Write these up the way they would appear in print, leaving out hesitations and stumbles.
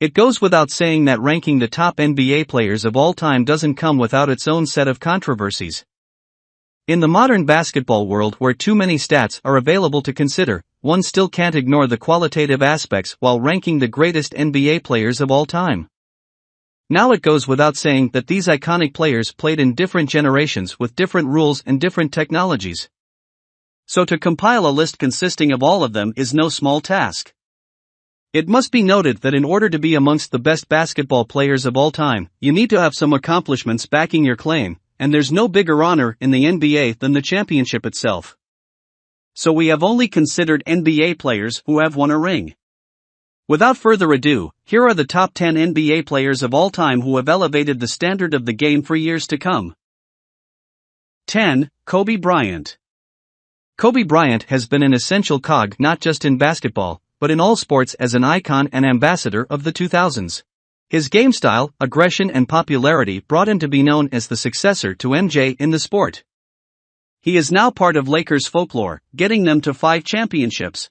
It goes without saying that ranking the top NBA players of all time doesn't come without its own set of controversies. In the modern basketball world where too many stats are available to consider, one still can't ignore the qualitative aspects while ranking the greatest NBA players of all time. Now it goes without saying that these iconic players played in different generations with different rules and different technologies. So to compile a list consisting of all of them is no small task. It must be noted that in order to be amongst the best basketball players of all time, you need to have some accomplishments backing your claim, and there's no bigger honor in the NBA than the championship itself. So we have only considered NBA players who have won a ring. Without further ado, here are the top 10 NBA players of all time who have elevated the standard of the game for years to come. 10. Kobe Bryant. Kobe Bryant has been an essential cog not just in basketball, but in all sports as an icon and ambassador of the 2000s. His game style, aggression and popularity brought him to be known as the successor to MJ in the sport. He is now part of Lakers folklore, getting them to 5 championships.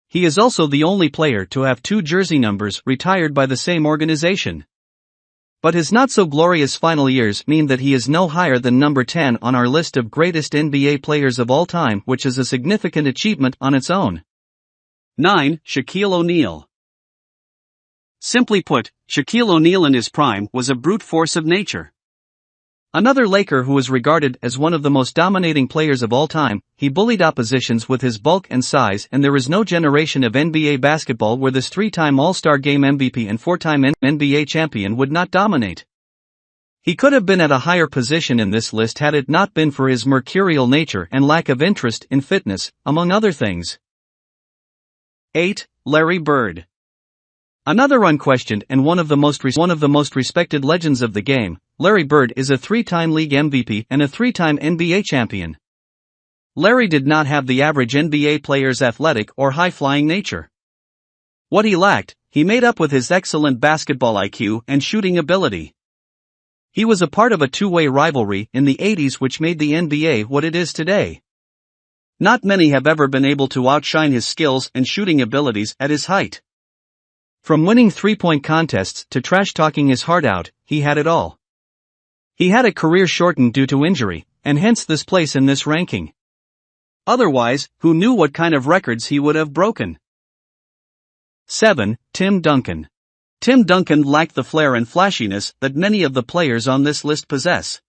He is also the only player to have 2 jersey numbers retired by the same organization. But his not-so-glorious final years mean that he is no higher than number 10 on our list of greatest NBA players of all time, which is a significant achievement on its own. 9. Shaquille O'Neal. Simply put, Shaquille O'Neal in his prime was a brute force of nature. Another Laker who is regarded as one of the most dominating players of all time, he bullied oppositions with his bulk and size, and there is no generation of NBA basketball where this 3-time All-Star Game MVP and 4-time NBA champion would not dominate. He could have been at a higher position in this list had it not been for his mercurial nature and lack of interest in fitness, among other things. 8. Larry Bird. Another unquestioned and one of the most respected legends of the game, Larry Bird is a 3-time league MVP and a 3-time NBA champion. Larry did not have the average NBA player's athletic or high-flying nature. What he lacked, he made up with his excellent basketball IQ and shooting ability. He was a part of a two-way rivalry in the 80s which made the NBA what it is today. Not many have ever been able to outshine his skills and shooting abilities at his height. From winning 3-point contests to trash-talking his heart out, he had it all. He had a career shortened due to injury, and hence this place in this ranking. Otherwise, who knew what kind of records he would have broken? 7. Tim Duncan. Tim Duncan lacked the flair and flashiness that many of the players on this list possess.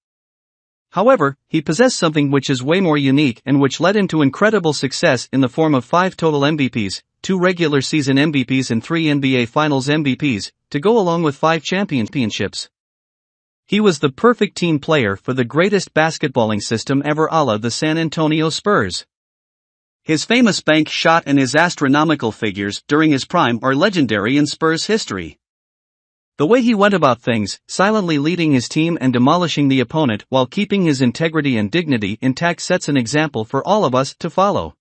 However, he possessed something which is way more unique and which led him to incredible success in the form of 5 total MVPs, 2 regular season MVPs and 3 NBA Finals MVPs, to go along with 5 championships. He was the perfect team player for the greatest basketballing system ever, a la the San Antonio Spurs. His famous bank shot and his astronomical figures during his prime are legendary in Spurs history. The way he went about things, silently leading his team and demolishing the opponent while keeping his integrity and dignity intact, sets an example for all of us to follow.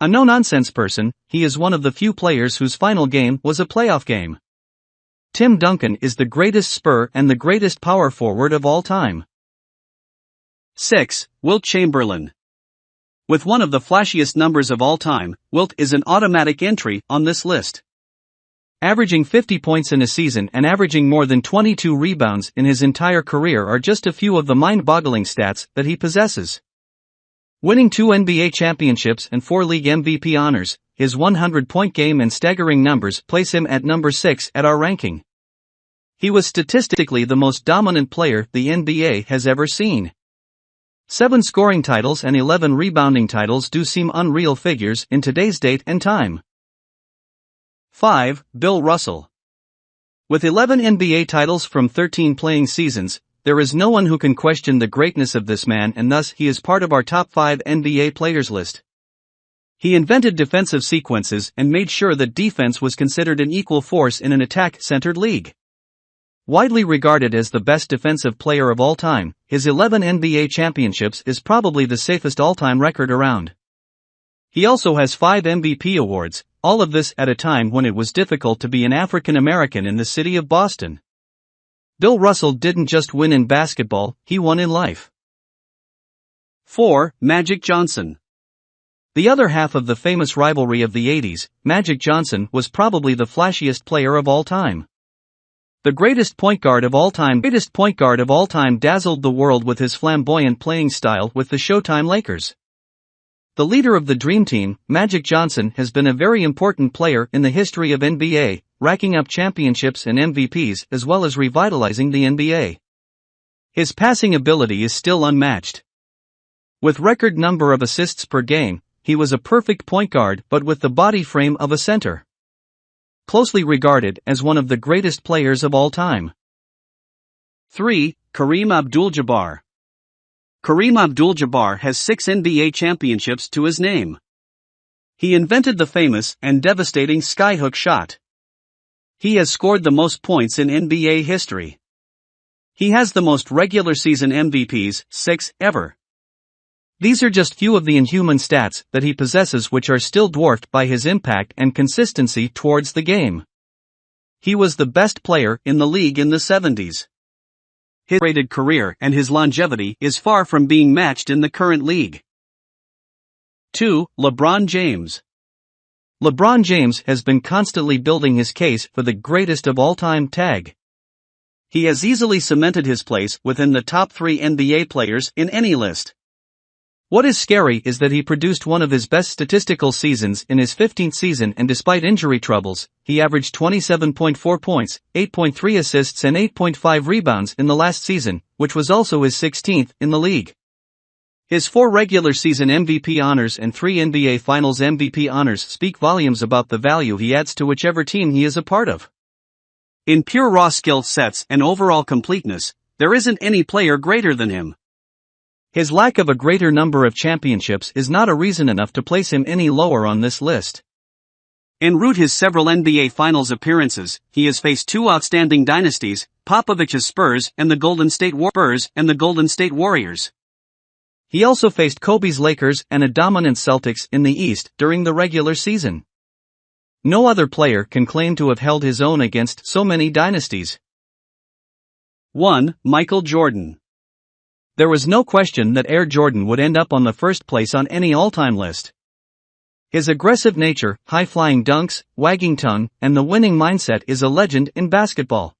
A no-nonsense person, he is one of the few players whose final game was a playoff game. Tim Duncan is the greatest Spur and the greatest power forward of all time. 6. Wilt Chamberlain. With one of the flashiest numbers of all time, Wilt is an automatic entry on this list. Averaging 50 points in a season and averaging more than 22 rebounds in his entire career are just a few of the mind-boggling stats that he possesses. Winning 2 NBA championships and 4 league MVP honors, his 100-point game and staggering numbers place him at number 6 at our ranking. He was statistically the most dominant player the NBA has ever seen. 7 scoring titles and 11 rebounding titles do seem unreal figures in today's date and time. 5. Bill Russell. With 11 NBA titles from 13 playing seasons, there is no one who can question the greatness of this man, and thus he is part of our top 5 NBA players list. He invented defensive sequences and made sure that defense was considered an equal force in an attack-centered league. Widely regarded as the best defensive player of all time, his 11 NBA championships is probably the safest all-time record around. He also has 5 MVP awards, all of this at a time when it was difficult to be an African American in the city of Boston. Bill Russell didn't just win in basketball, he won in life. 4. Magic Johnson. The other half of the famous rivalry of the 80s, Magic Johnson, was probably the flashiest player of all time. The greatest point guard of all time dazzled the world with his flamboyant playing style with the Showtime Lakers. The leader of the Dream Team, Magic Johnson, has been a very important player in the history of NBA, racking up championships and MVPs as well as revitalizing the NBA. His passing ability is still unmatched. With record number of assists per game, he was a perfect point guard but with the body frame of a center. Closely regarded as one of the greatest players of all time. 3. Kareem AbdulJabbar. Kareem AbdulJabbar has 6 NBA championships to his name. He invented the famous and devastating skyhook shot. He has scored the most points in NBA history. He has the most regular season MVPs, 6, ever. These are just few of the inhuman stats that he possesses, which are still dwarfed by his impact and consistency towards the game. He was the best player in the league in the 70s. His rated career and his longevity is far from being matched in the current league. 2. LeBron James. LeBron James has been constantly building his case for the greatest of all time tag. He has easily cemented his place within the top 3 NBA players in any list. What is scary is that he produced one of his best statistical seasons in his 15th season, and despite injury troubles, he averaged 27.4 points, 8.3 assists and 8.5 rebounds in the last season, which was also his 16th in the league. His 4 regular season MVP honors and 3 NBA Finals MVP honors speak volumes about the value he adds to whichever team he is a part of. In pure raw skill sets and overall completeness, there isn't any player greater than him. His lack of a greater number of championships is not a reason enough to place him any lower on this list. En route his several NBA Finals appearances, he has faced 2 outstanding dynasties, Popovich's Spurs and the Golden State Warriors. He also faced Kobe's Lakers and a dominant Celtics in the East during the regular season. No other player can claim to have held his own against so many dynasties. 1. Michael Jordan. There was no question that Air Jordan would end up on the first place on any all-time list. His aggressive nature, high-flying dunks, wagging tongue, and the winning mindset is a legend in basketball.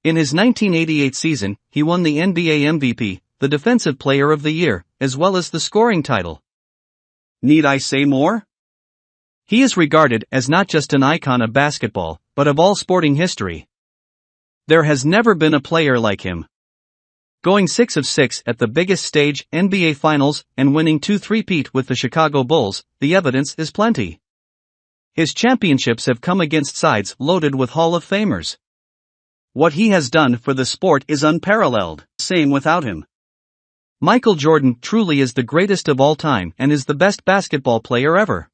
In his 1988 season, he won the NBA MVP, the Defensive Player of the Year, as well as the scoring title. Need I say more? He is regarded as not just an icon of basketball, but of all sporting history. There has never been a player like him. Going 6 of 6 at the biggest stage, NBA Finals, and winning 2 three-peat with the Chicago Bulls, the evidence is plenty. His championships have come against sides loaded with Hall of Famers. What he has done for the sport is unparalleled, same without him. Michael Jordan truly is the greatest of all time and is the best basketball player ever.